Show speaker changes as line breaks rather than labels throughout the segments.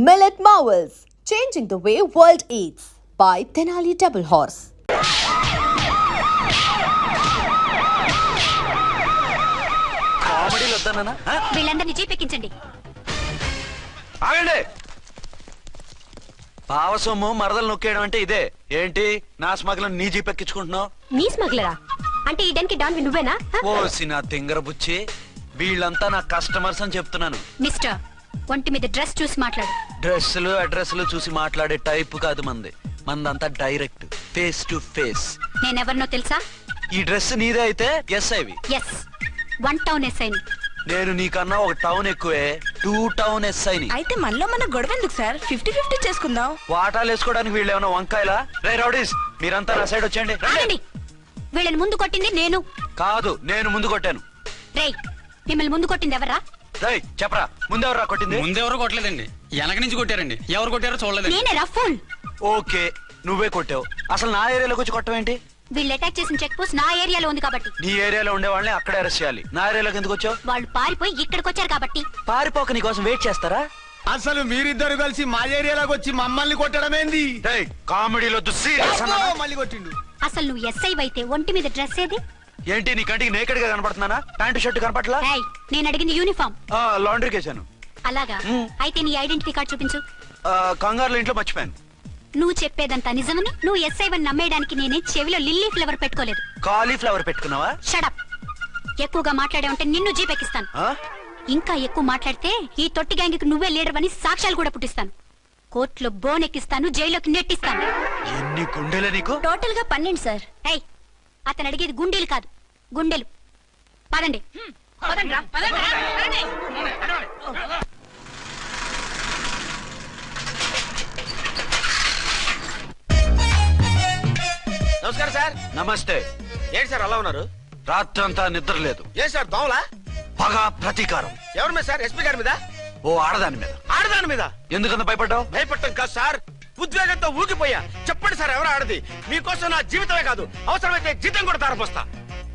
Millet Marvels, changing the way world eats by Tenali Double Horse.
కామెడీలు వద్దానా?
వీళ్ళందరినీ జీపెక్కించండి.
ఆగండి. పావసొమ్ము మరదలు నొక్కేయడం అంటే ఇదే. ఏంటి నా స్మగ్లర్ నీ జీపెక్కించుకుంటున్నావు?
నీ స్మగ్లరా అంటే ఈ డెన్కి డాన్ నువ్వేనా?
ఓసి నా తింగర బుచ్చి, వీళ్ళంతా నా కస్టమర్స్ అని చెప్తున్నాను.
మిస్టర్, ఒంటి మీద డ్రెస్ చూసి మాట్లాడు.
డ్రెస్సులు అడ్రస్లు చూసి మాట్లాడే టైప్ కాదు మంది. మందంతా డైరెక్ట్, ఫేస్ టు ఫేస్.
నేనెవరినో తెలుసా?
ఈ డ్రెస్ నీదే అయితే ఎస్ ఐవి.
ఎస్, 1 టౌన్ ఎస్ఐని.
నేను నీకన్నా ఒక టౌన్ ఎక్కువే, 2 టౌన్ ఎస్ఐని.
అయితే మనలో మన గొడవ ఎందుకు సార్? 50-50 చేసుకుందాం.
వాటాలు వేసుకోవడానికి వీళ్ళు ఏమైనా వంకాయలా? రే రౌడీస్, మీరంతా నా సైడ్ వచ్చేయండి.
ఆగండి. వీళ్ళని ముందు కొట్టింది నేను
కాదు, నేను ముందు కొట్టాను.
రేయ్, మిమ్మల్ని ముందు కొట్టింది ఎవరా?
రేయ్ చెప్పరా, ముందెవరా కొట్టింది?
ముందెవరో కొట్టలేదండి, వెనక నుంచి కొట్టారండి. ఎవరు కొట్టారో చూడలేదు.
నేనే రఫూల్.
ఓకే, నువ్వే కొట్టావు. అసలు నా ఏరియాలోకి వచ్చి కొట్టవేంటి?
వీళ్ళు అటాక్ చేసిన చెక్ పోస్ట్ నా ఏరియాలో ఉంది కాబట్టి.
నీ ఏరియాలో ఉండే వాళ్ళని అక్కడే అరెస్ట్ చేయాలి. నా ఏరియాలోకి ఎందుకు వచ్చావు?
వాళ్ళు పారిపోయి ఇక్కడికి వచ్చారు కాబట్టి.
పారిపోక నీ కోసం వెయిట్ చేస్తారా?
అసలు మీరిద్దరు కలిసి మా ఏరియాలోకి వచ్చి మమ్మల్ని కొట్టడమేంది?
కామెడీలో
మళ్ళీ కొట్టిండు.
అసలు నువ్వు ఎస్ఐ అయితే ఒంటి మీద డ్రెస్ ఏది?
ఏంటి నీ కంటికి నేకెడ్ గా కనపడుతున్నానా? Pant shirt కనపట్లా?
రేయ్, నేను అడిగింది యూనిఫామ్.
లాండ్రీకి వేసాను.
అలాగా? అయితే నీ ఐడెంటిటీ కార్డ్ చూపించు.
కంగారులో ఇంట్లో మర్చిపోయాను.
నువ్వు చెప్పేదంతా నిజమని నువ్వు ఎస్ఐ వన్ నమ్మేయడానికి నేనే చెవిలో లిల్లీ ఫ్లవర్ పెట్టుకోలేదు.
కాలీఫ్లవర్ పెట్టుకున్నావా?
షడప్. ఎక్కువగా మాట్లాడే ఉంటే నిన్ను జీపెక్కిస్తాను. ఇంకా ఎక్కువ మాట్లాడితే ఈ తొట్టి గ్యాంగ్కి నువ్వే లీడర్ అని సాక్ష్యాలు కూడా పుట్టిస్తాను. కోర్టులో బోన్ ఎక్కిస్తాను, జైల్లోకి నెట్టిస్తాను.
ఎన్ని గుండెలే నీకు?
టోటల్ గా 12 సార్. ఏయ్, అతను అడిగేది గుండెలు కాదు, గుండెలు. పదండి.
నమస్కారం సార్.
నమస్తే.
ఏంటి సార్ అలా ఉన్నారు?
రాత్రంతా నిద్ర లేదు.
ఏం సార్ దోమలా?
పగ ప్రతీకారం.
ఎవరి మీద సార్? ఎస్పీ గారి మీద?
ఓ ఆడదాని మీద.
ఆడదాని మీద?
ఎందుకంత భయపడ్డావు?
భయపడటం కాదు సార్, ఉద్వేగంతో ఊగిపోయా. చెప్పండి సార్, ఎవరు ఆడది? మీకోసం నా జీవితమే కాదు, అవసరమైతే జీతం కూడా తారపోస్తా.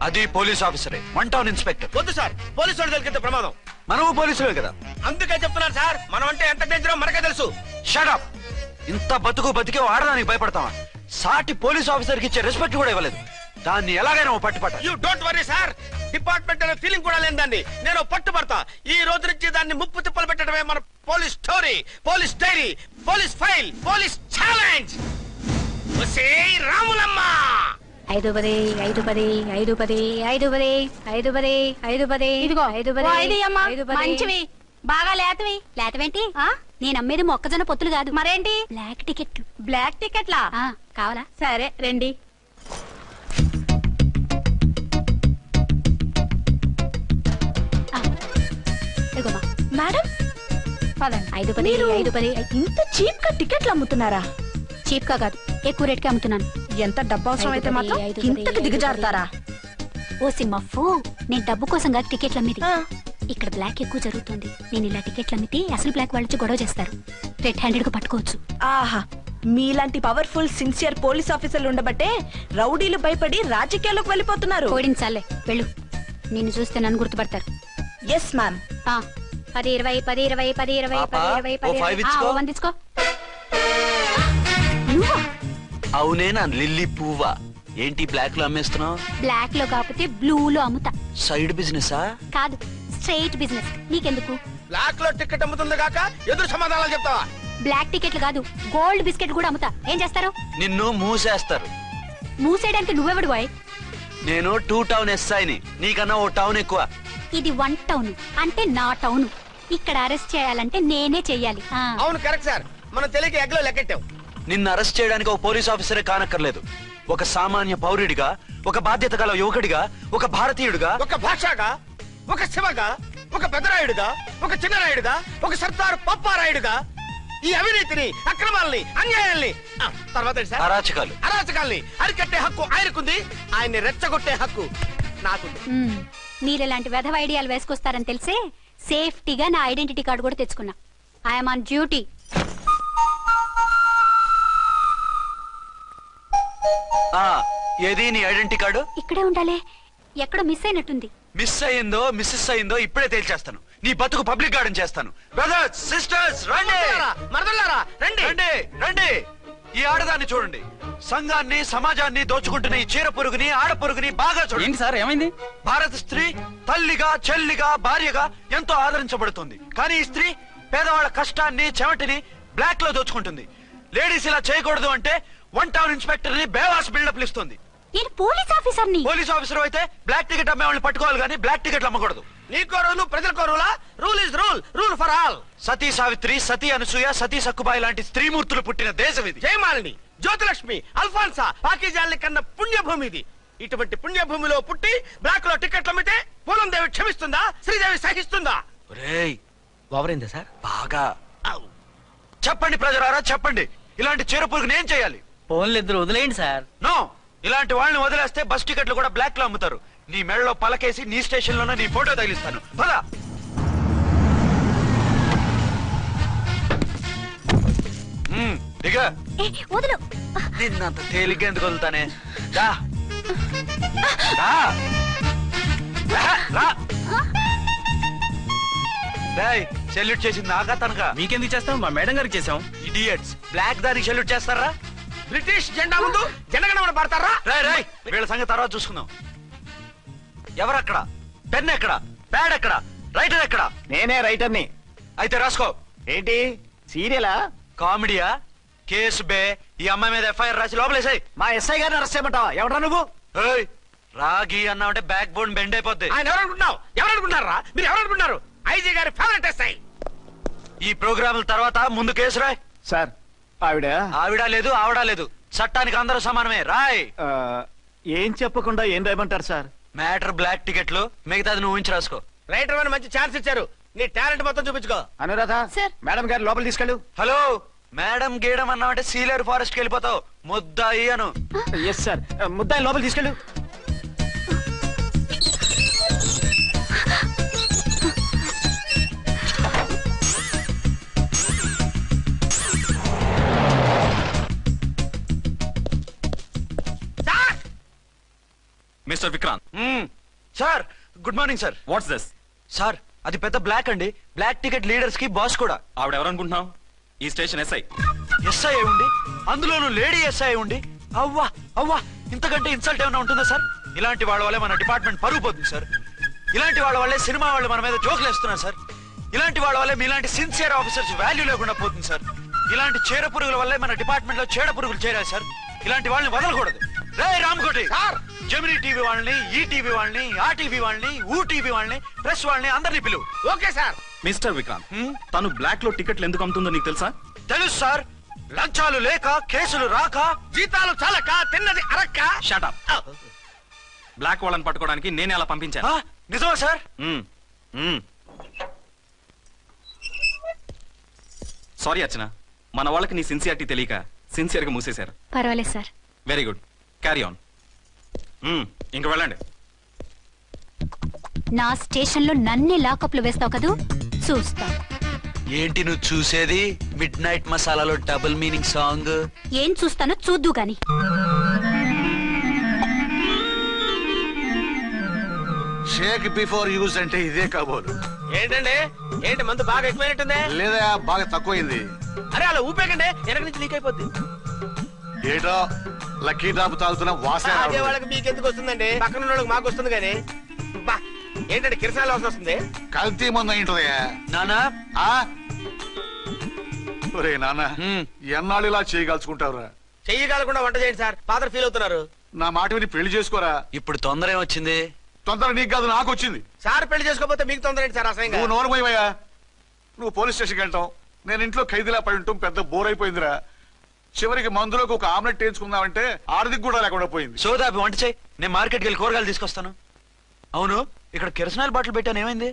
అది పోలీస్ ఆఫీసరే, 1 టౌన్ ఇన్స్పెక్టర్.
వద్దు సార్, పోలీసు వాళ్ళు దొరికితే ప్రమాదం.
మనము పోలీసులే కదా.
అందుకే చెప్తున్నారు సార్, మనం అంటే ఎంత డేంజరో మనకే తెలుసు.
షటప్. ఇంత బతికే ఆడదానికి భయపడతావా? సాటి పోలీస్ ఆఫీసర్ కి ఇచ్చే రెస్పెక్ట్ కూడా ఇవ్వలేదు. దాన్ని ఎలాగైనా పట్టుపట్ట.
You don't worry sir, department అనే ఫీలింగ్ కూడా లేని దాన్ని నేను పట్టుబడతా. ఈ రోజు నుంచి దాన్ని ముప్పు తిప్పలు పెట్టడమే మన police story, police diary, police file, police challenge. Ramulamma
5-10 5-10 5-10 5-10 5-10 5-10. ఇదిగో 5-10
మంచివి, బాగా లేతవి.
లేతవేంటి? నేను అమ్మేది మొక్కజొన్న పొత్తులు కాదు.
మరేంటి?
బ్లాక్ టికెట్లు.
బ్లాక్ టికెట్లా?
కావాలా?
సరే రండి.
ఇదిగోమా
మేడం పదండి.
5-10 5-10.
ఇంత చీప్ గా టికెట్లు అమ్ముతున్నారా?
చీప్ గా కాదు, ఎక్కువ రేట్ కి అమ్ముతున్నాను.
ఎంత డబ్బు అవసరం అయితే మాత్రం
5-10
ఇంతకు దిగజారుతారా?
ఓ సింహఫు, నేను డబ్బు కోసం కాదు టికెట్లు అమ్మేది.
ఆ,
ఇక్కడ బ్లాక్ ఎక్కువ జరుగుతుంది. నేను ఇలా టికెట్లు అమ్మితే అసలు బ్లాక్ వాళ్ళు వచ్చి గొడవ చేస్తారు. రెడ్ హ్యాండెడ్ గా పట్టుకోవచ్చు.
ఆహా, మీలాంటి పవర్ఫుల్ సిన్సియర్ పోలీస్ ఆఫీసర్లు ఉండబట్టే రౌడీలు భయపడి రాజకీయాల్లోకి వెళ్ళిపోతున్నారు.
ఓడించాలే, వెళ్ళు. నిన్ను చూస్తే నన్ను గుర్తుపడతారు.
Yes ma'am.
10-20 10-20 10-20
పాపా,
10-20
ఓ 5 ఇచ్చుకో.
1 తీసుకో. నువ్వా?
అవునే, నా లిల్లీ పువ్వా. ఏంటి బ్లాక్ లో అమ్మేస్తున్నావు?
బ్లాక్ లో కాకపోతే బ్లూ లో అమ్ముతా.
సైడ్ బిజినెసా?
కాదు, స్ట్రైట్ బిజినెస్. నీకెందుకు?
బ్లాక్ లో టికెట్ అమ్ముతుంది కాక ఎదురు సమాధానాలు చెప్తావా?
బ్లాక్ టికెట్లు కాదు, గోల్డ్ బిస్కెట్ కూడా అమ్ముతా. ఏం చేస్తారు?
నిన్ను మూసేస్తారు.
మూసేయడానికి నువ్వెవడు బాయ్?
నేను 2 టౌన్ ఎస్ఐని, నీకన్నా ఓ టౌన్ ఎక్కువ.
ఇది 1 టౌన్ అంటే నా టౌన్. ఇక్కడ అరెస్ట్ చేయాలంటే నేనే చెయ్యాలి.
అవును కరెక్ట్ సార్, మనం తెలియక ఎగ్లో లెక్కెట్టాం.
నిన్ను అరెస్ట్ చేయడానికి ఒక పోలీస్ ఆఫీసరే కానక్కర్లేదు. ఒక సామాన్య పౌరుడిగా, ఒక బాధ్యత గల యువకుడిగా, ఒక భారతీయుడిగా,
ఒక భాషగా, ఒక శివగా, ఒక పెద్దరాయుడుగా, ఒక చిన్నరాయుడుగా, ఒక సర్దార్ పప్పారాయుడుగా ఈ అవినీతిని, అక్రమాలని, అన్యాయాల్ని, తర్వాత ఏంటి సార్? అరాచకాల్ని అరికట్టే హక్కు ఆయనకుంది. ఆయన్ని రెచ్చగొట్టే హక్కు నాకుంది.
మీరు ఇలాంటి వెధవ ఐడియాలు వేసుకొస్తారని తెలిసే సేఫ్టీగా నా ఐడెంటిటీ కార్డు కూడా తెచ్చుకున్నా. I'm on duty.
ఏది నీ ఐడెంటిటీ కార్డు?
ఇక్కడే ఉండాలి, ఎక్కడో మిస్ అయినట్టుంది.
మిస్ అయిందో మిస్సెస్ అయిందో ఇప్పుడే తేల్చేస్తాను. నీ బతుకు పబ్లిక్ గార్డెన్ చేస్తాను. బ్రదర్స్ సిస్టర్స్ రండి,
మరదలారా రండి.
రండి రండి. ఈ ఆడదాన్ని చూడండి. సంఘాన్ని సమాజాన్ని దోచుకుంటున్న ఈ చీర పురుగుని ఆడ పురుగుని బాగా చూడండి.
ఏంటి సార్ ఏమైంది?
భారత స్త్రీ తల్లిగా చెల్లిగా భార్యగా ఎంతో ఆదరించబడుతుంది. కానీ ఈ స్త్రీ పేదవాళ్ళ కష్టాన్ని చెమటిని బ్లాక్ లో దోచుకుంటుంది. లేడీస్ ఇలా చేయకూడదు అంటే 1 టౌన్ ఇన్స్పెక్టర్ ని బేవాస్ బిల్డప్ ఇస్తుంది.
నేను పోలీస్ ఆఫీసర్ని.
పోలీస్ ఆఫీసర్ అయితే బ్లాక్ టికెట్ అమ్మే వాళ్ళని పట్టుకోవాలి కానీ బ్లాక్ టికెట్లు అమ్మకూడదు.
నీకో రూలు ప్రజలకో రూలా? Rule is rule, rule for all.
Sati Savitri, Sati Anasuya, Sati Sakkubai లాంటి స్త్రీమూర్తులు పుట్టిన దేశం ఇది.
జయమాలిని, జ్యోతిలక్ష్మి, అల్ఫాన్సా, పాకిజాల్ని కన్న పుణ్యభూమి ఇది. ఇటువంటి పుణ్యభూమిలో పుట్టి బ్లాక్ లో టికెట్లు అమ్మితే పూలందేవి క్షమిస్తుందా? శ్రీదేవి సహిస్తుందా?
ఒరేయ్
ఓవరైందా సార్?
బాగా చెప్పండి ప్రజలారా, చెప్పండి. ఇలాంటి చీర పురుగుని ఏం చేయాలి?
ఫోన్లు ఇద్దరు వదిలేయండి సార్.
నో, ఇలాంటి వాళ్ళని వదిలేస్తే బస్ టికెట్లు కూడా బ్లాక్ లో అమ్ముతారు. నీ మెడలో పలకేసి నీ స్టేషన్ లోనే నీ ఫోటో తగిలిస్తాను. పద. దిగా.
వదులు.
నిన్నంత తేలిగ్గా ఎందుకు వదులుతానే? రా. రా. రా. డేయ్, సెల్యూట్ చేసింది నాకా తనకా?
మీకెందుకు చేస్తాం? మా మేడం గారికి చేసాం.
ఇడియట్స్, బ్లాక్ దానికి సెల్యూట్ చేస్తారా?
బ్రిటిష్ జెండా ముందు జనగణమన పడతారా?
రాయ్ రాయ్, వీళ్ళ సంగతి తర్వాత చూసుకుందాం. ఎవరక్కడ? పెన్ ఎక్కడ? ప్యాడ్ ఎక్కడ? రైటర్ ఎక్కడ?
నేనే రైటర్ని.
అయితే రాసుకో.
ఏంటి సీరియలా?
కామెడీయా? కేసు బే. ఈ అమ్మాయి మీద ఎఫ్ఐఆర్ రాసి లోపలేసాయి.
మా ఎస్ఐ గారిని అరెస్ట్ చేయమంటావా? ఎవరా నువ్వు?
ఏయ్, రాగి అన్నావంటే బ్యాక్ బోన్ బెండ్ అయిపోద్ది.
ఆయన ఎవరనుకుంటున్నావు? ఎవరనుకుంటున్నారా మీరు? ఎవరనుకుంటున్నారు? ఐజీ గారి ఫేవరెట్ ఎస్ఐ.
ఈ ప్రోగ్రాముల తర్వాత ముందు కేసు రాయ్.
సార్ ఆవిడ
ఆవిడ లేదు ఆవిడ లేదు, చట్టానికి అందరూ సమానమే. రాయ్.
ఏం చెప్పకుండా ఏం రాయమంటారు సార్?
మ్యాటర్ బ్లాక్ టికెట్లు, మిగతాది నువ్వు ఉంచి రాసుకో.
రైటర్ అని మంచి ఛాన్స్ ఇచ్చారు. నీ టాలెంట్ మొత్తం చూపించుకో.
అనురాధ,
సార్.
మేడం గారు లోపల తీసుకెళ్ళు.
హలో, మేడం గీయడం అన్నావంటే సీలేరు ఫారెస్ట్ కి వెళ్ళిపోతావు. ముద్దాయి అను.
ఎస్ సార్, ముద్దాయి లోపల తీసుకెళ్ళు.
Mister Vikrant,
sir, good morning sir.
What's this?
Sir, అది పెద్ద బ్లాక్ అండి. బ్లాక్ టికెట్ లీడర్స్ కి బాస్ కూడా.
ఆవిడ ఎవరనుకుంటున్నావు? ఈ స్టేషన్ ఎస్ఐ.
ఎస్ఐ ఉండి, అందులోనూ లేడీ ఎస్ఐ ఉండి, అవ్వా అవ్వా, ఇంతకంటే ఇన్సల్ట్ ఏమైనా ఉంటుందా సార్? ఇలాంటి వాళ్ళ వల్లే మన డిపార్ట్మెంట్ పరుగు పోతుంది సార్. ఇలాంటి వాళ్ళ వల్లే సినిమా వాళ్ళు మన మీద జోకులు వేస్తున్నారు సార్. ఇలాంటి వాళ్ళ వల్లే మీలాంటి సిన్సియర్ ఆఫీసర్స్ వాల్యూ లేకుండా పోతుంది సార్. ఇలాంటి చీడ పురుగుల వల్లే మన డిపార్ట్మెంట్ లో చీడ పురుగులు చేరారు సార్. ఇలాంటి వాళ్ళని వదలకూడదు. రే రామ్కోటి
సార్,
జెమినీ టీవీ వాళ్ళని, ఈ టీవీ వాళ్ళని, ఆ టీవీ వాళ్ళని, ఊ టీవీ వాళ్ళని, ప్రెస్ వాళ్ళని అందరినీ పిలువు.
Okay sir.
మిస్టర్ విక్రాంత్, తను బ్లాక్ లో టికెట్లు ఎందుకు అమ్ముతుందో నీకు తెలుసా?
తెలుసు సార్. లంచాలు లేక, కేసులు రాక,
జీతాలు చాలక, తిన్నది అరక్క.
Shut up. బ్లాక్ వాళ్ళని పట్టుకోవడానికి నేనే అలా పంపించాను.
ఆ, నిజమా సార్?
సారీ అర్చన, మన వాళ్ళకి నీ సిన్సియారిటీ తెలియక సిన్సియర్ గా మూసేశారు.
పర్వాలేదు sir.
Very good, carry on. ఇంక వెళ్ళండి.
నా స్టేషన్ లో నన్నే లాకప్ లో వేస్తావు కదూ, చూస్తా.
ఏంటి నువ్వు చూసేది? మిడ్ నైట్ మసాలాలో డబుల్ మీనింగ్ సాంగ్.
ఏం చూస్తానో చూద్దు గాని.
షేక్ బిఫోర్ యూజ్ అంటే ఇదే కాబోలు.
ఏంటండి, ఏంటి మందు బాగా ఎక్కువైనట్టుంది?
లేదా బాగా తక్కువైంది.
అరే అలా ఊపేకండి, వెనక నుంచి లీక్ అయిపోద్ది.
ఏటో లక్కీ డ్రాప్ తాగుతున్న వాసన
అదే వాళ్ళకి మీకెందుకు వస్తుందండి? పక్కన వాళ్ళకి మాకు వస్తుంది కానీ. బా, ఏంటంటే కిరసాల వాసన వస్తుంది.
కల్తీ మందు అయింటదయ్యా.
నానా,
ఒరే నాన్న, ఎన్నాళ్ళు ఇలా చేయగలుచుకుంటావురా?
చెయ్యగలకుండా వంట చేయండి సార్, ఫాదర్ ఫీల్ అవుతున్నారు.
నా మాట విని పెళ్లి చేసుకోరా.
ఇప్పుడు తొందర ఏమొచ్చింది?
తొందర నీకు కాదు, నాకు వచ్చింది.
సార్ పెళ్లి చేసుకోకపోతే మీకు తొందర ఏంటి సార్? అసహ్యంగా.
నువ్వు నోరు పోయివయ్యా. నువ్వు పోలీస్ స్టేషన్కి వెళ్తాం, నేను ఇంట్లో ఖైదీలా పడి ఉంటాం. పెద్ద బోర్ అయిపోయిందిరా. చివరికి మందులోకి ఒక ఆమ్లెట్ వేయించుకుందామంటే ఆర్థిక కూడా లేకుండా పోయింది.
సోదాపి వంట చేయి, నేను మార్కెట్కి వెళ్ళి కూరగాయలు తీసుకొస్తాను. అవును, ఇక్కడ కిరసనాయిల్ బాటిల్ పెట్టాను, ఏమైంది?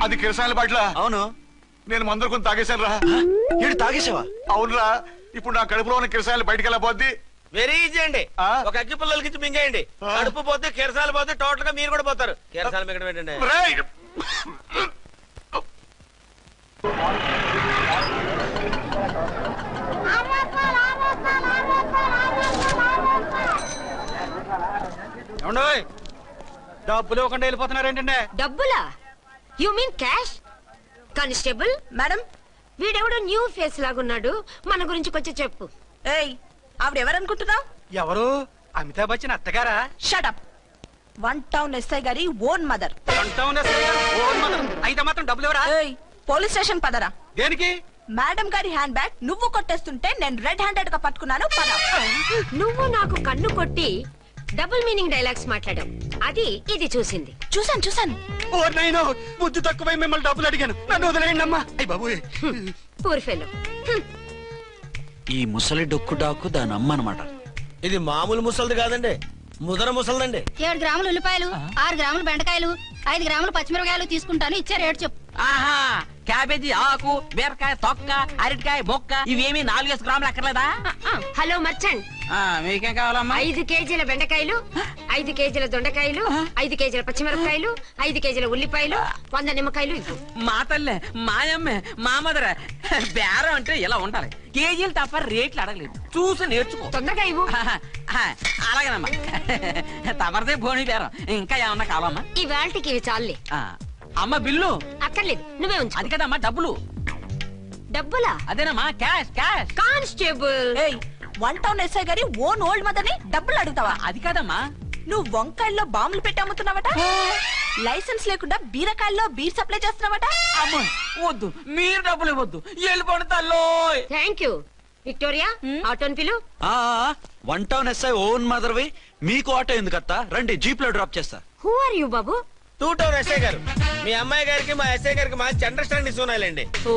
అది కిరసాయల బాట్ల.
అవును,
నేను మందులు కొని తాగేశాను రా.
ఏడు తాగేసావా?
అవునురా. ఇప్పుడు నా కడుపులో ఉన్న కిరసాయలు బయటకు వెళ్ళబోద్ది.
వెరీ ఈజీ అండి. ఒక అగ్గి పుల్లలకి ఇచ్చి మింగేయండి. కడుపు పోతే కిరసాలు పోతే టోటల్ గా మీరు కూడా పోతారు. కిరసాలు మింగడం ఏంటండి?
రేయ్!
డబ్బులు ఇవ్వకుండా వెళ్ళిపోతున్నారు ఏంటంటే?
డబ్బులా? You mean cash? Constable
madam
వీడెవడో న్యూ ఫేస్ లాగున్నాడు, మన గురించి కొంచెం చెప్పు.
ఏయ్ ఆవిడెవరనుకుంటున్నావు?
ఎవరు? అమితాబ్ బచ్చన్ అత్తగారా?
షటప్. 1 టౌన్ ఎస్ఐ గారి ఓన్ మదర్.
అయితే మాత్రం డబ్బులు ఎవరా?
ఏయ్ పోలీస్ స్టేషన్ పదరా.
దేనికి?
మేడం గారి హ్యాండ్ బ్యాగ్ నువ్వు కొట్టేస్తుంటే నేను రెడ్ హ్యాండెడ్ గా పట్టుకున్నాను. పద.
నువ్వు నాకు కన్ను కొట్టి డబుల్ మీనింగ్ డైలాగ్స్ మాట్లాడావు, అది ఇది చూసింది.
చూసాను.
ఓ నైనో, బుద్ధి తక్కువై మిమ్మల్ని డబ్బులు అడిగాను, నన్ను వదిలేయండి అమ్మా. అయ్య బాబు,
పూర్ ఫెలో.
ఈ ముసలి డొక్కు డాకు దాని అమ్మ అనమాట.
ఇది మామూలు ముసలిది కాదండి, ముదర ముసలిదండి.
7 గ్రాములు ఉల్లిపాయలు, 6 గ్రాములు బెండకాయలు, 5 గ్రాములు పచ్చిమిరపకాయలు తీసుకుంటాను. ఇచ్చే రేటు చెప్పు.
ఆహా, క్యాబేజీ ఆకు, బీరకాయ తొక్క, అరటికాయ బొక్క, ఇవేమి 4 గ్రాములు అక్కర్లేదా?
హలో మర్చంట్,
మీకేం కావాలమ్మా?
5 కేజీల బెండకాయలు, 5 కేజీల దొండకాయలు, 5 కేజీల పచ్చిమిరపకాయలు, 5 కేజీల ఉల్లిపాయలు, 100 నిమ్మకాయలు ఇవ్వు.
మా తల్లే, మాయమ్మే, మా మదర బేరం అంటే ఇలా ఉండాలి. కేజీలు తప్ప రేట్లు అడగలేదు, చూసి నేర్చుకో.
తొందరగా ఇవ్వు.
అలాగేనమ్మా. తమరిదే భోని బేరం. ఇంకా ఏమన్నా కావాలమ్మా?
ఈ వేల్టికి ఇవి చాలే.
అమ్మ బిల్లు
అక్కర్లేదు, నువ్వే ఉంచు.
అది కదమ్మా డబ్బులు.
డబ్బులా?
అదేనమ్మా క్యాష్ క్యాష్.
కానిస్టేబుల్,
ఏయ్ 1 టౌన్ ఎస్ఐ గారి ఓన్ ఓల్డ్ మదర్ ని డబ్బులు అడుగుతావా?
అది కాదమ్మా.
నువ్వు వంకాయల్లో బాంబులు పెట్టి అమ్ముతున్నావట, లైసెన్స్ లేకుండా బీరకాయల్లో బీర్ సప్లై చేస్తున్నావట.
అమ్మ వద్దు, మీరు డబ్బులు ఇవ్వద్దు, వెళ్ళిపోండి తల్లో.
Thank you. విక్టోరియా, ఆటోన్ పిలు.
1 టౌన్ ఎస్ఐ ఓన్ మదర్వి, మీకు ఆటో ఎందుకత్తా? రండి, జీప్ లో డ్రాప్ చేస్తా.
హూ ఆర్ యూ బాబు?
2 టౌన్ ఎస్ఐ గారు, మీ అమ్మాయి గారికి మా ఎస్ఐ గారికి మంచి అండర్స్టాండింగ్ ఉన్నాయండి.
ఓ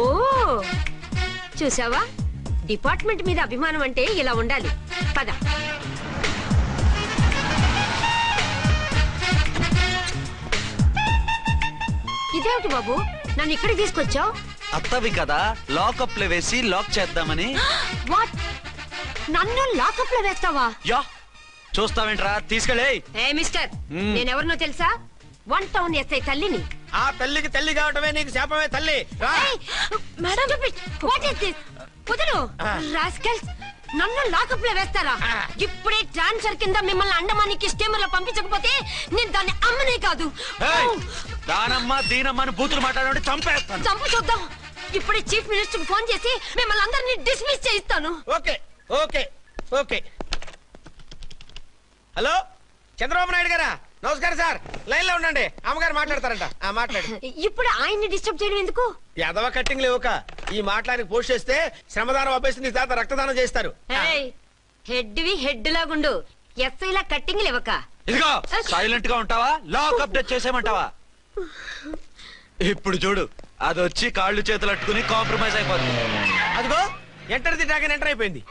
చూసావా, డిపార్ట్మెంట్ మీద అభిమానం అంటే ఇలా ఉండాలి. పద. ఇదేమిటి బాబు, నన్ను ఇక్కడికి తీసుకొచ్చావు?
అత్తవి కదా, లాకప్ లో వేసి లాక్ చేద్దామని.
వాట్? నన్ను లాకప్ లో వేస్తావా?
యా, చూస్తావేంట్రా, తీసుకెళ్ళే.
ఏ మిస్టర్, నేనెవరినో తెలుసా? 1 టౌన్ ఎస్ఐ తల్లిని.
ఆ తల్లికి తల్లి కావటమే నీకు శాపమే తల్లి. రా.
Madam, what is this? వదలు రాస్కల్స్, నన్ను లాకప్ లో వేస్తారా? ఇప్పుడే ట్రాన్స్ఫర్ కింద మిమ్మల్ని అండమానికి స్టీమర్ లో పంపించకపోతే నేను దాన్ని అమ్మనే కాదు.
దానమ్మ దీనమ్మ అని బూతులు మాట్లాడే చంపేస్తాను.
చంపు చూద్దాం. ఇప్పుడే చీఫ్ మినిస్టర్ కి ఫోన్ చేసి మిమ్మల్ని అందరినీ డిస్మిస్ చేయిస్తాను.
Okay okay okay. Hello, Chandrababu Naidu గారా? నమస్కారం సార్, లైన్ లో ఉండండి, అమ్మగారు మాట్లాడతారంట. మాట్లాడు.
ఇప్పుడు ఆయన్ని డిస్టర్బ్ చేయడం ఎందుకు?
ఎదవ కట్టింగ్ లేవుక ఈ మాట్లాడికి పోస్ట్ చేస్తే శ్రమదానం అభ్యసి నీ తాత రక్తదానం చేస్తారు.
హెడ్ వి హెడ్ లాగుండు, ఎస్ఐ లా కట్టింగ్ లేవక.
ఇదిగో సైలెంట్ గా ఉంటావా, లాక్ అప్డేట్ చేసేయమంటావా? ఇప్పుడు చూడు, అది వచ్చి కాళ్ళు చేతులు అట్టుకుని కాంప్రమైజ్ అయిపోతుంది.
అదిగో ఎంటర్ ది డ్రాగన్ ఎంటర్ అయిపోయింది.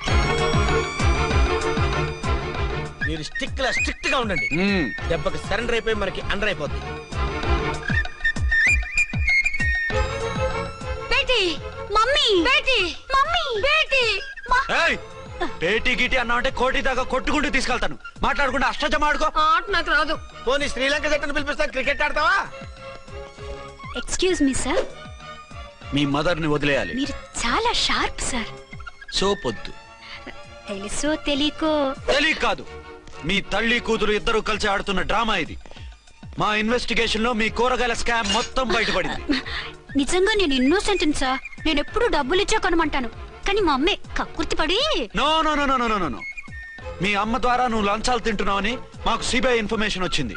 మీరు స్ట్రిక్ట్ గా ఉండండి, దెబ్బకి సరెండర్ అయిపోయి మనకి అండర్ అయిపోద్ది.
Beti, mummy, Beti, mummy, Beti.
ఏయ్, పేటీ గిటి అన్నావంటే కోటి దాకా కొట్టుకుంటూ తీసుకెళ్తాను. మాట్లాడకుండా అష్టజమ ఆడుకో.
ఆట నాకు రాదు.
పోనీ శ్రీలంక జట్టును పిలిపిస్తాను, క్రికెట్ ఆడతావా?
ఎక్స్క్యూజ్ మీ సార్,
మీ మదర్ ని వదిలేయాలి.
మీరు చాలా షార్ప్ సార్.
సోపొద్దు.
తెలుసో తెలియకో.
తెలియ కాదు, మీ తల్లి కూతురు ఇద్దరు కలిసి ఆడుతున్న డ్రామా ఇది. మా ఇన్వెస్టిగేషన్ లో మీ కూరగాయల స్కామ్ మొత్తం బయటపడింది.
నిజంగా నేను ఇన్నోసెంట్ సార్. నేను ఎప్పుడు డబ్బులు ఇచ్చా కొనమంటాను, కానీ మా అమ్మే కక్కుర్తి పడి.
No no no no no no. మీ అమ్మ ద్వారా నువ్వు లంచాలు తింటున్నావని మాకు సిబిఐ ఇన్ఫర్మేషన్ వచ్చింది.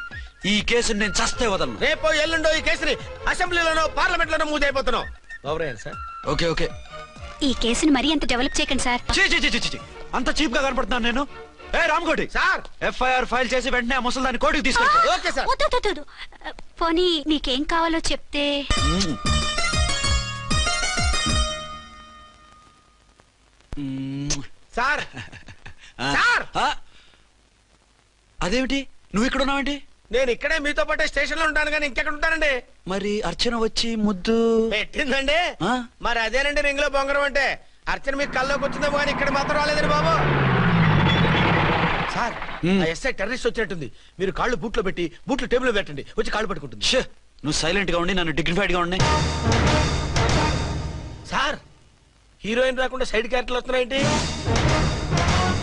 ఈ కేసుని నేను చస్తే వదలను.
రేపో ఎల్లుండో ఈ కేసుని అసెంబ్లీలోనో పార్లమెంట్ లోనో మూవ్ అయిపోతున్నావు. Sir
okay okay.
ఈ కేసుని మరీ అంత డెవలప్ చేయకండి సార్.
అంత చీప్ గా కనపడుతున్నాను నేను? ఏ రామ్కోటి
సార్,
ఎఫ్ఐఆర్ ఫైల్ చేసి వెంటనే ఆ ముసలిదాన్ని కోర్టుకి తీసుకెళ్ళి.
Okay sir.
వద్దు. పోనీ మీకేం కావాలో చెప్తే.
సార్ సార్,
అదేమిటి నువ్వు ఇక్కడ ఉన్నావేంటి?
నేను ఇక్కడే మీతో పాటే స్టేషన్ లో ఉంటాను, కానీ ఇంకెక్కడ ఉంటానండి?
మరి అర్చన వచ్చి ముద్దు
పెట్టిందండి.
ఆ?
మరి అదేనండి రింగ్ లో బొంగరం అంటే. అర్చన మీకు కల్లోకి వచ్చిందేమో కానీ ఇక్కడ మాత్రం రాలేదండి బాబు. సార్, ఆ ఎస్ఐ టెర్రరిస్ట్ వచ్చినట్టుంది. మీరు కాళ్ళు బూట్లో పెట్టి బూట్లు టేబుల్ పెట్టండి, వచ్చి కాళ్ళు పట్టుకుంటుంది.
ఛే, నువ్వు సైలెంట్ గా ఉండి నన్ను డిగ్నిఫైడ్ గా ఉండి.
సార్, హీరోయిన్ రాకుండా సైడ్ క్యారెక్టర్లు వస్తున్నాయేంటి?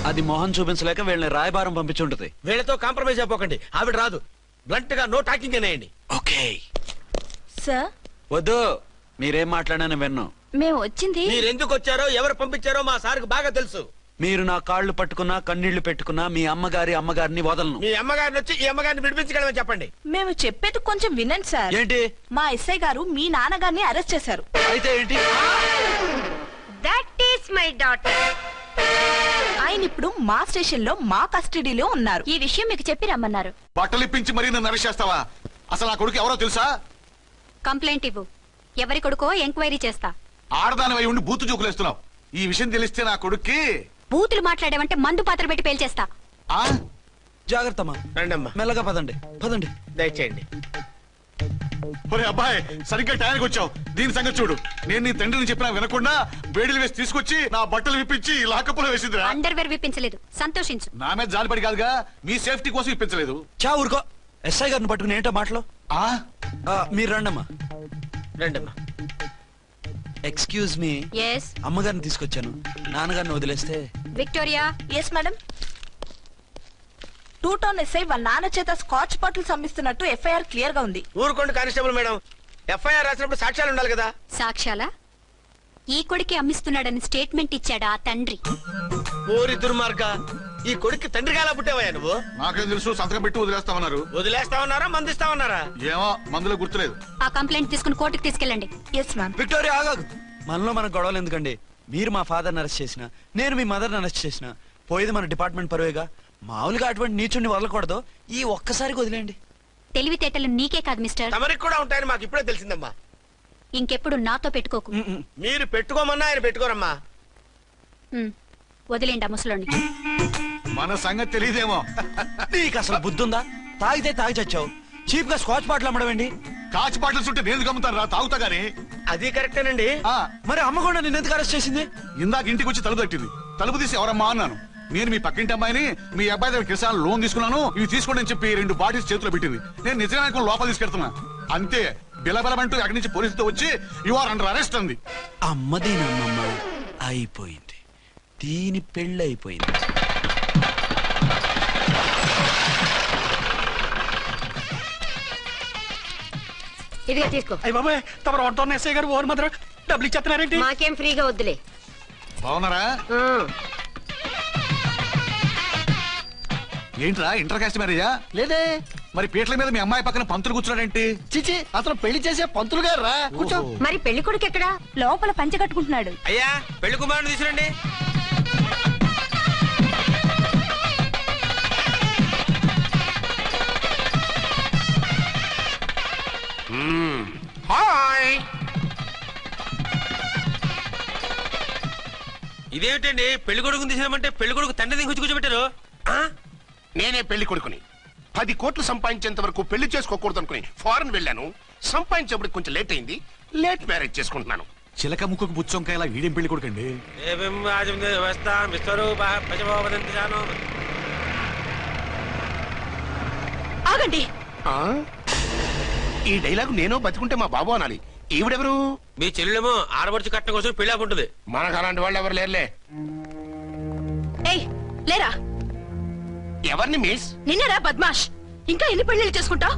అది మొహం చూపించలేక వీళ్ళని రాయబారం పంపించుంటది.
వీళ్ళతో కాంప్రమైజ్ అయిపోకండి, ఆవిడ రాదు. బ్లంట్ గా నో టాకింగ్ అనేయండి.
ఓకే.
సార్
వద్దు, మీరేం మాట్లాడానని విన్ను.
మేము వచ్చింది
మీరు ఎందుకు వచ్చారో ఎవరు పంపించారో మా సార్కు బాగా తెలుసు.
మీరు నా కాళ్ళు పట్టుకున్నా కన్నీళ్లు పెట్టుకున్నా మీ అమ్మగారిని వదలను.
మీ అమ్మగారిని వచ్చి ఈ అమ్మగారిని విడిపించగలమని చెప్పండి.
మేము చెప్పేది కొంచెం వినండి సార్.
ఏంటి?
మా ఎస్ఐ గారు మీ నాన్నగారిని అరెస్ట్ చేశారు.
అయితే ఏంటి?
That is my daughter.
ఆయన ఇప్పుడు మా స్టేషన్ లో మా కస్టడీలో ఉన్నారు.
ఈ విషయం మీకు చెప్పి రమ్మన్నారు.
బట్టలిప్పించి మరీ నన్ను అరెస్ట్ చేస్తావా? అసలు ఆ కొడుకు ఎవరో తెలుసా?
కంప్లైంట్ ఇవ్వు. ఎవరి కొడుకో ఎంక్వైరీ చేస్తా.
ఆడదానివై ఉండి బూతు జోకులేస్తున్నావు. ఈ విషయం తెలిస్తే నా కొడుక్కి
బూతులు మాట్లాడావంటే మందు పాత్ర పెట్టి పేల్చేస్తా.
ఆ
జాగ్రత్తమ్మా.
రండమ్మా,
మెల్లగా పదండి.
దయచేయండి.
ఒరే అబ్బాయి, సరిగ్గా టైంకి వచ్చావు. దీని సంగతి చూడు. నేను నీ తండ్రిని చెప్పినా వినకుండా బేడీలు వేసి తీసుకొచ్చి నా బట్టలు విప్పించి లాకప్పులో వేసిందిరా.
అండర్వేర్ విప్పించలేదు, సంతోషించు.
నా మీద జాలిపడి కాదుగా, మీ సేఫ్టీ కోసం ఇప్పించలేదు.
చా ఊరుకో. ఎస్ఐ గారిని పట్టుకుని ఏంటో మాటలు.
ఆ
మీరు రండమ్మా.
రండమ్మా.
Excuse me.
ఎస్
అమ్మగారిని తీసుకొచ్చాను. నాన్నగారిని వదిలేస్తే.
Victoria.
Yes madam. 2 town SI వాళ్ళ నాన్న చేత స్కాచ్ బాటిల్స్ అమ్మిస్తున్నట్టు ఎఫ్ఐఆర్ క్లియర్ గా ఉంది.
ఊరుకోండి కానిస్టేబుల్ మేడం. ఎఫ్ఐఆర్ రాసినప్పుడు సాక్ష్యాలు ఉండాలి కదా.
సాక్ష్యాలా? ఈ కొడుకే అమ్మిస్తున్నాడని స్టేట్మెంట్ ఇచ్చాడా ఆ తండ్రి?
ఓరి దుర్మార్గ, ఈ కొడుక్కి తండ్రిగా ఎలా పుట్టావయ్యా నువ్వు?
నాకేం తెలుసు, సంతకం పెట్టి వదిలేస్తామన్నారు.
వదిలేస్తామన్నారా మందిస్తామన్నారా?
ఏమో, మందులో గుర్తులేదు.
ఆ కంప్లైంట్ తీసుకుని కోర్టుకు తీసుకెళ్ళండి.
Yes ma'am.
విక్టోరియా ఆగాగు. మనలో మన గొడవలు ఎందుకండి? మీరు మా ఫాదర్ని అరెస్ట్ చేసిన, నేను మీ మదర్ని అరెస్ట్ చేసిన, పోయేది మన డిపార్ట్మెంట్ పరువేగా. మామూలుగా అటువంటి నీచుని వదలకూడదు. ఈ ఒక్కసారికి వదిలేండి.
తెలివితేటలు నీకే కాదు మిస్టర్,
తమరికి కూడా ఉంటాయని మాకు ఇప్పుడే తెలిసిందమ్మా.
ఇంకెప్పుడు నాతో పెట్టుకోకు.
మీరు పెట్టుకోమన్నా ఆయన పెట్టుకోరమ్మా.
వదిలేండి ఆ ముసలోని.
మన సంగతి తెలియదేమో.
నీకు అసలు బుద్ధుందా? తాగితే తాగి చచ్చావు. చీప్ గా స్కాచ్ బాటిల్ అమ్మడమేంటి?
కాచి బాటిల్స్ ఉంటే నేను గమ్ముతాను రా, తాగుతా గానీ.
అది కరెక్టేనండి.
మరి అమ్మ కూడా నిన్ను ఎందుకు అరెస్ట్ చేసింది?
ఇందాక ఇంటికి వచ్చి తలుపు తట్టింది. తలుపు తీసి ఎవరమ్మా అన్నాను. నేను మీ పక్కింటి అమ్మాయిని, మీ అబ్బాయి దగ్గర కిసాన్ లోన్ తీసుకున్నాను, ఇవి తీసుకోండి అని చెప్పి 2 బాటిల్స్ చేతిలో పెట్టింది. నేను నిజంగా లోపల తీసుకెళ్తున్నా. అంతే, బిలబెలమంటూ అక్కడి నుంచి పోలీసుతో వచ్చి యు ఆర్ అండర్ అరెస్ట్ అంది.
అమ్మదేనమ్మమ్మ అయిపోయింది. దీని పెళ్ళి అయిపోయింది.
ఇదిగా తీసుకో.
అయ్య బాబాయ్, తమరు ఆటో ఎస్ఐ గారు ఓన్ మాత్రం డబ్బులు ఇచ్చేస్తున్నారేంటి?
మాకేం ఫ్రీగా వద్దులే.
బాగున్నారా? ఏంట్రా ఇంటర్ కాస్ట్ మ్యారేజా?
లేదే.
మరి పీటల మీద మీ అమ్మాయి పక్కన పంతులు కూర్చున్నాడేంటి?
చిచి, అతను పెళ్లి చేసే పంతులు గారు రా. కూర్చో.
మరి పెళ్లి కొడుకు ఎక్కడా?
లోపల పంచె కట్టుకుంటున్నాడు.
అయ్యా, పెళ్లి కుమారుని తీసుకురండి. హాయ్. ఇదేమిటండి, పెళ్లి కొడుకుని తీసినామంటే పెళ్లి కొడుకు తండ్రి దిగి కూర్చోబెట్టారు.
నేనే పెళ్లి కొడుకుని. 10 కోట్లు సంపాదించేంత వరకు పెళ్లి చేసుకోకూడదు అనుకుని ఫారెన్ వెళ్ళాను. సంపాదించేప్పుడు కొంచెం లేట్ అయింది. లేట్ మ్యారేజ్ చేసుకుంటున్నాను.
చిలక ముక్కుకు బుచ్చొంకాయలా వీడేం పెళ్లి కొడుకండి?
ఆగండి.
ఈ డైలాగ్ నేను బతుకుంటే మా బాబు అనాలి. ఈవిడెవరు?
మీ చెల్లెమో ఆడబడుచు కట్టడం కోసం పెళ్లి ఆపుంటది.
మనకు అలాంటి వాళ్ళు ఎవరు లేరులే.
ఏయ్ లేరా.
ఎవరిని మిస్?
నిన్నరా బద్మాష్. ఇంకా ఎన్ని పెళ్లిళ్ళు చేసుకుంటా?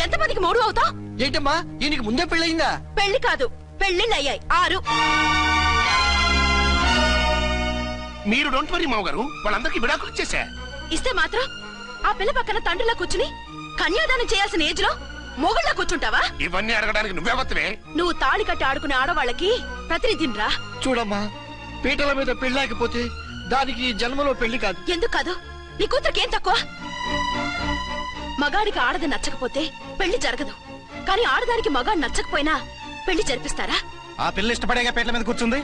ఎంతమందికి మూడు అవుతా?
ఏంటమ్మా, ఈయనకి ముందే పెళ్ళయిందా?
పెళ్లి కాదు, పెళ్లిళ్ళు అయ్యాయి 6.
మీరు డోంట్ వరీ మావ గారు, వాళ్ళందరికీ విడాకులు ఇచ్చేసా.
ఇస్తే మాత్రం ఆ పిల్ల పక్కన తండ్రిలా కూర్చుని కన్యాదానం చేయాల్సిన ఏజ్ లో మొగుళ్ళ కూర్చుంటావా?
ఇవన్నీ అడగడానికి నువ్వెవత్తవే?
నువ్వు తాళి కట్టి ఆడుకునే ఆడవాళ్ళకి ప్రతినిధిరా.
చూడమ్మా, పీటల మీద పెళ్ళాకపోతే దానికి ఈ జన్మలో పెళ్లి కాదు.
ఎందుకు కాదు? నీ కూతురికేం తక్కువ? మగాడికి ఆడది నచ్చకపోతే పెళ్లి జరగదు. కానీ ఆడదానికి మగాడు నచ్చకపోయినా పెళ్లి జరిపిస్తారా?
ఆ పిల్ల ఇష్టపడేగా పీటల మీద కూర్చుంది.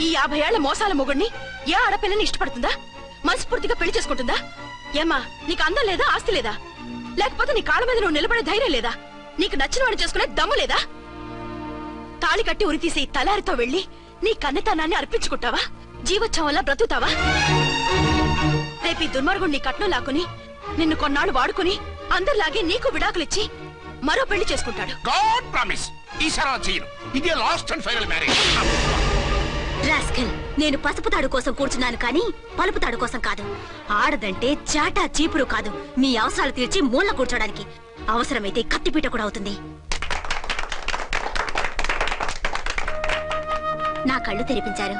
ఈ 50 ఏళ్ల మోసాల మొగుడిని ఏ ఆడపిల్లని ఇష్టపడుతుందా? మనస్ఫూర్తిగా పెళ్లి చేసుకుంటుందా? ఏమ్మా, నీకు అందం లేదా, ఆస్తి లేదా? లేకపోతే నీ కాళ్ళ మీద నువ్వు నిలబడే ధైర్యం లేదా? నీకు నచ్చిన వాడిని చేసుకునే దమ్ము లేదా? తాళి కట్టి ఉరి తీసే ఈ తలారితో వెళ్లి నీ కన్నెతనాన్ని అర్పించుకుంటావా? జీవోత్సవంలా బ్రతుకుతావా? రేపు ఈ దుర్మార్గుడు నీ కట్నం లాక్కుని నిన్ను కొన్నాళ్ళు వాడుకుని అందరిలాగే నీకు విడాకులిచ్చి మరో పెళ్లి చేసుకుంటాడు.
గాడ్ ప్రామిస్, ఈసారి అలా చేయను. ఇదే last and final marriage.
Rascal, నేను పసుపు తాడు కోసం కూర్చున్నాను కానీ పలుపు తాడు కోసం కాదు. ఆడదంటే చాటా చీపురు కాదు, నీ అవసరాలు తీర్చి మూల కూర్చోడానికి. అవసరమైతే కత్తిపీట కూడా అవుతుంది. నా కళ్ళు తెరిపించారు.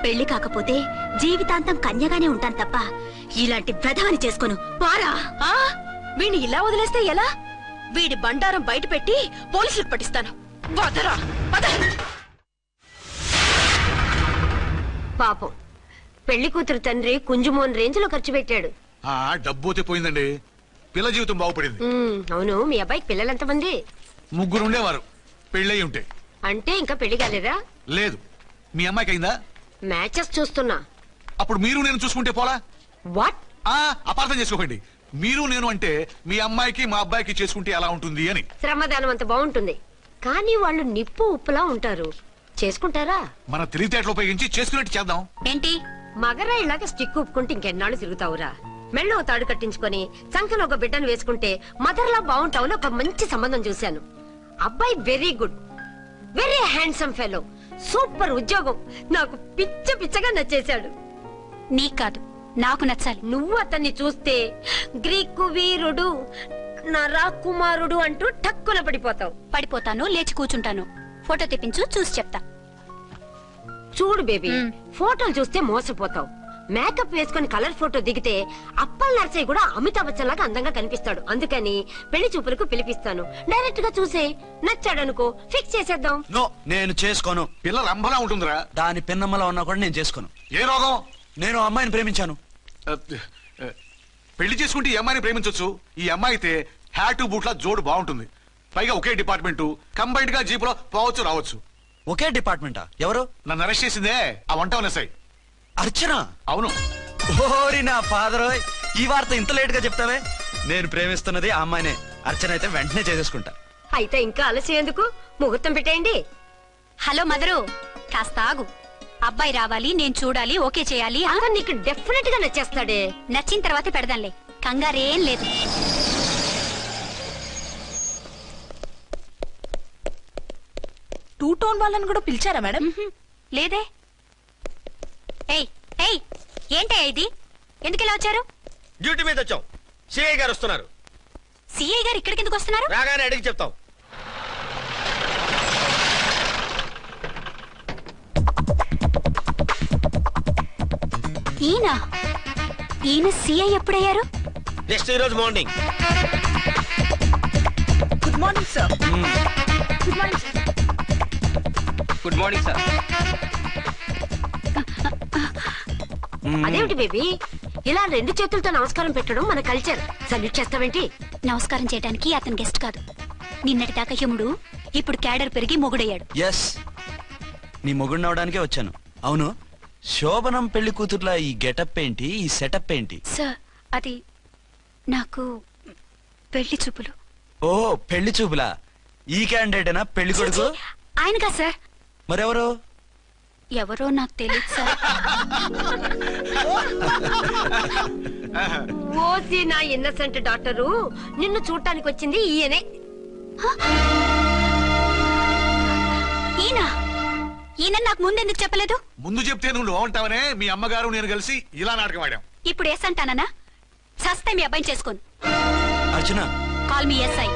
పెళ్లి కాకపోతే జీవితాంతం కన్యగానే ఉంటాను తప్ప ఇలాంటి ప్రధాని చేసుకోను. పారా
వీణ్ణి ఇలా వదిలేస్తే ఎలా? వీడి బండారం బయట పెట్టి పోలీసులకు పట్టిస్తాను. వదరా వద.
పాపం పెళ్లి కూతురు తండ్రి కుంజుమోన్ రేంజ్ లో ఖర్చు పెట్టాడు.
డబ్బు పోయిందండి, పిల్ల జీవితం బాగుపడింది.
అవును, మీ అబ్బాయికి పిల్లలు ఎంతమంది?
3 ఉండేవారు, పెళ్ళయి ఉంటే.
అంటే ఇంకా పెళ్లి కాలేదా?
లేదు. మీ అమ్మాయికి అయిందా?
మ్యాచెస్ చూస్తున్నా.
అప్పుడు మీరు నేను చూసుకుంటే పోలా?
వాట్?
అపార్థం చేసుకోకండి. మీరు నేను అంటే మీ అమ్మాయికి మా అబ్బాయికి చేసుకుంటే ఎలా ఉంటుంది అని.
శ్రమదానం అంత బాగుంటుంది, కానీ వాళ్ళు నిప్పు ఉప్పులా ఉంటారు. చేసుకుంటారా?
మన తెలివితేటలు ఉపయోగించి చేసుకున్నట్టు చేద్దాం.
ఏంటి
మగరా ఇలాగ స్టిక్ ఉప్పుకుంటే ఇంకెన్నాళ్ళు తిరుగుతావురా? మెళ్ళో తాడు కట్టించుకొని సంఖ్యలో ఒక బిడ్డను వేసుకుంటే మదర్లా బాగుంటావుని ఒక మంచి సంబంధం చూశాను. అబ్బాయి very good, very handsome fellow, super ఉద్యోగం. నాకు పిచ్చగా నచ్చేశాడు.
నీకు కాదు, నాకు నచ్చాలి.
నువ్వు అతన్ని చూస్తే గ్రీకు వీరుడు, నా రాకుమారుడు అంటూ టక్కున పడిపోతావు.
పడిపోతాను, లేచి కూర్చుంటాను. ఫోటో తెప్పించు, చూసి చెప్తా.
చూడు బేబీ, ఫోటోలు చూస్తే మోసపోతావు. మేకప్ వేసుకుని కలర్ ఫోటో దిగితే అప్పల్ నర్సయ్య కూడా అమితాబ్ బచ్చన్ లాగా అందంగా కనిపిస్తాడు. అందుకని పెళ్లి చూపులకు పిలిపిస్తాను. డైరెక్ట్ గా చూసే నచ్చాడనుకో, ఫిక్స్ చేసేద్దాం.
నో, నేను చేసుకోను.
పిల్ల రంభలా ఉంటుందిరా.
దాని పిన్నమ్మలా ఉన్నా కూడా నేను చేసుకోను.
ఏ రోగం?
నేను అమ్మాయిని ప్రేమించాను.
పెళ్లి చేసుకుంటే ఈ అమ్మాయిని ప్రేమించొచ్చు. ఈ అమ్మాయి అయితే హ్యాటు బూట్ల జోడు బాగుంటుంది. పైగా ఒకే డిపార్ట్మెంట్, కంబైన్డ్ గా జీపులో పోవచ్చు రావచ్చు.
ఒకే డిపార్ట్మెంటా? ఎవరు?
నన్ను అరెస్ట్ చేసిందే ఆ వంట ఉన్నసాయి.
అర్చన?
అవును.
ఓరి నా ఫాదర్, ఈ వార్త ఇంత లేట్ గా చెప్తావే. నేను ప్రేమిస్తున్నది ఆ అమ్మాయినే. అర్చన అయితే వెంటనే చేసేసుకుంటా.
అయితే ఇంకా ఆలస్యం ఎందుకు? ముహూర్తం పెట్టేయండి.
హలో మదరు, కాస్త ఆగు. అబ్బాయి రావాలి, నేను చూడాలి, ఓకే చేయాలి.
అతను నీకు డెఫినెట్ గా నచ్చేస్తాడే.
నచ్చిన తర్వాతే పెడదాంలే, కంగారేం లేదు.
టూ టోన్ వాళ్ళని కూడా పిలిచారా మేడం?
లేదే. ఏయ్ ఏయ్, ఏంటే ఇది? ఎందుకు ఇలా వచ్చారు?
డ్యూటీ మీద వచ్చాం. సిఐ గారు వస్తున్నారు.
సిఐ గారు ఇక్కడికి ఎందుకు వస్తున్నారు?
రాగానే అడిగి చెప్తాం.
ఈయన సిఐ ఎప్పుడయ్యారు?
నెక్స్ట్ ఈ రోజు morning.
Good morning sir. Good morning sir.
Good morning sir.
అదేమిటి బేబీ, ఇలా 2 చేతులతో నమస్కారం పెట్టడం మన కల్చర్. సల్యూట్ చేస్తావేంటి?
నమస్కారం చేయడానికి అతను గెస్ట్ కాదు. నిన్నటి దాకా యముడు, ఇప్పుడు క్యాడర్ పెరిగి మొగుడయ్యాడు.
ఎస్, నీ మొగుడినవడానికే వచ్చాను. అవును, శోభనం పెళ్లి కూతుర్లా ఈ గెటప్ ఏంటి, ఈ సెటప్ ఏంటి?
సార్, అది నాకు పెళ్లి చూపులు.
ఓ, పెళ్లి చూపులా? ఈ క్యాండిడేటేనా పెళ్లి కొడుకు?
ఆయనగా సార్.
మరెవరు?
ఎవరో నాకు తెలియదు సార్.
ఓసి నా ఇన్నసెంట్ డాక్టరు, నిన్ను చూడటానికి వచ్చింది ఈయనే.
ఈయన నాకు ముందెందుకు చెప్పలేదు?
ముందు చెప్తే నువ్వు బాగుంటావనే మీ అమ్మగారు నేను కలిసి ఇలా నాటకం ఆడాం.
ఇప్పుడు ఎస్ అంటానా? సస్తే మీ అబ్బాయిని చేసుకోను.
అర్చన,
కాల్ మీ ఎస్ఐ.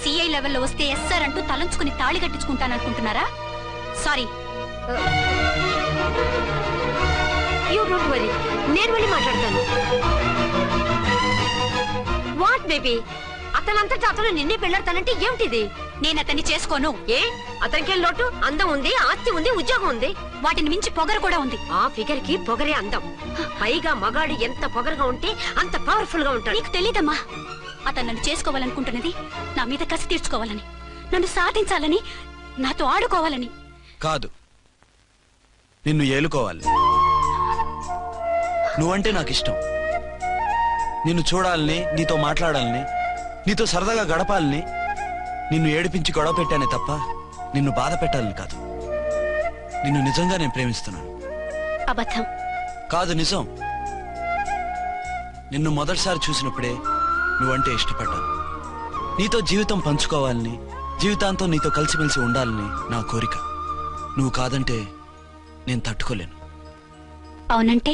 సిఐ లెవెల్లో వస్తే ఎస్ఆర్ అంటూ తలంచుకుని తాళి కట్టించుకుంటాననుకుంటున్నారా? సారీ.
యూ డోంట్ వరీ, నేను వెళ్ళి మాట్లాడతాను. వాట్ బేబీ, అతనంతటా అతను నిన్నే పెళ్ళాడతానంటే ఏమిటిది?
నేను అతన్ని చేసుకోను.
ఏ, అతనికి లోటు? అందం ఉంది, ఆస్తి ఉంది, ఉద్యోగం ఉంది.
వాటిని మించి పొగరు కూడా ఉంది.
ఆ ఫిగర్ కి పొగరే అందం. పైగా మగాడు ఎంత పొగరుగా ఉంటే అంత పవర్ఫుల్ గా ఉంటాడు.
నీకు తెలీదమ్మా, అతను నన్ను చేసుకోవాలనుకుంటున్నది నా మీద కసి తీర్చుకోవాలని, నన్ను సాధించాలని, నాతో ఆడుకోవాలని
కాదు, నిన్ను ఏలుకోవాలి. నువ్వంటే నాకు ఇష్టం. నిన్ను చూడాలని, నీతో మాట్లాడాలని, నీతో సరదాగా గడపాలని, నిన్ను ఏడిపించి గొడవ పెట్టానే తప్ప నిన్ను బాధ పెట్టాలని కాదు. నిన్ను నిజంగా నేను ప్రేమిస్తున్నాను.
అబద్ధం
కాదు, నిజం. నిన్ను మొదటిసారి చూసినప్పుడే నువ్వంటే ఇష్టపడ్డాను. నీతో జీవితం పంచుకోవాలని, జీవితాంతం నీతో కలిసిమెలిసి ఉండాలని నా కోరిక. నువ్వు కాదంటే నేను తట్టుకోలేను.
అవునంటే